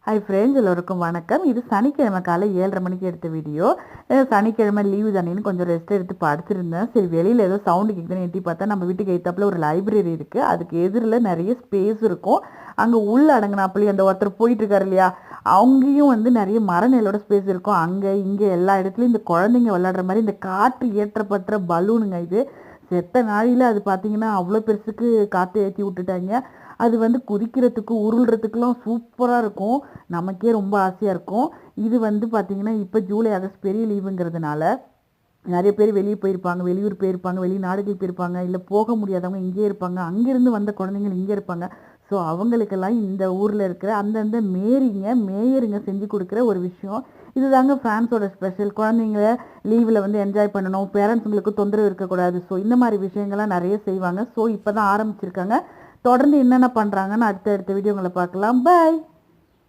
Hi friends, எல்லோருக்கும் வணக்கம். இது சனிக்கிழமை காலை 7:30 மணிக்கு எடுத்த வீடியோ. சனிக்கிழமை லீவு தானேன்னு கொஞ்சம் ரெஸ்ட் எடுத்து படுத்திருந்தேன். சரி, வெளியில் ஏதோ சவுண்டு கேட்குதுன்னு எட்டி பார்த்தா நம்ம வீட்டுக்கு எய்த்தாப்புல ஒரு லைப்ரரி இருக்குது. அதுக்கு எதிரில் நிறைய ஸ்பேஸ் இருக்கும். அங்கே உள்ள அடங்கினாப்புலயும் அந்த ஒருத்தர் போயிட்டு இருக்காரு இல்லையா, அங்கேயும் நிறைய மரநிலோட ஸ்பேஸ் இருக்கும். அங்கே இங்கே எல்லா இடத்துலையும் இந்த குழந்தைங்க விளையாடுற மாதிரி இந்த காற்று ஏற்றப்பட்ட பலூனுங்க. இது செத்த நாளில் அது பார்த்தீங்கன்னா அவ்வளோ பெருசுக்கு காற்று ஏற்றி விட்டுட்டாங்க. அது குதிக்கிறதுக்கு உருள்றதுக்குலாம் சூப்பராக இருக்கும். நமக்கே ரொம்ப ஆசையாக இருக்கும். இது பார்த்தீங்கன்னா இப்போ ஜூலை ஆகஸ்ட் பெரிய லீவுங்கிறதுனால நிறைய பேர் வெளியே போயிருப்பாங்க, வெளியூர் போயிருப்பாங்க, வெளிநாடுகள் போயிருப்பாங்க, இல்லை போக முடியாதவங்க இங்கே இருப்பாங்க, அங்கேருந்து வந்த குழந்தைங்கள் இங்கே இருப்பாங்க. ஸோ அவங்களுக்கெல்லாம் இந்த ஊரில் இருக்கிற அந்தந்த மேயருங்க செஞ்சு கொடுக்குற ஒரு விஷயம் இதுதாங்க ஃபேன்ஸோட ஸ்பெஷல். குழந்தைங்கள லீவில் என்ஜாய் பண்ணணும், பேரண்ட்ஸுங்களுக்கு தொந்தரவு இருக்கக்கூடாது. ஸோ இந்த மாதிரி விஷயங்கள்லாம் நிறைய செய்வாங்க. ஸோ இப்போ தான் ஆரம்பிச்சிருக்காங்க. தொடர்ந்து என்னென்ன பண்ணுறாங்கன்னு அடுத்த வீடியோங்களை பார்க்கலாம். பாய்.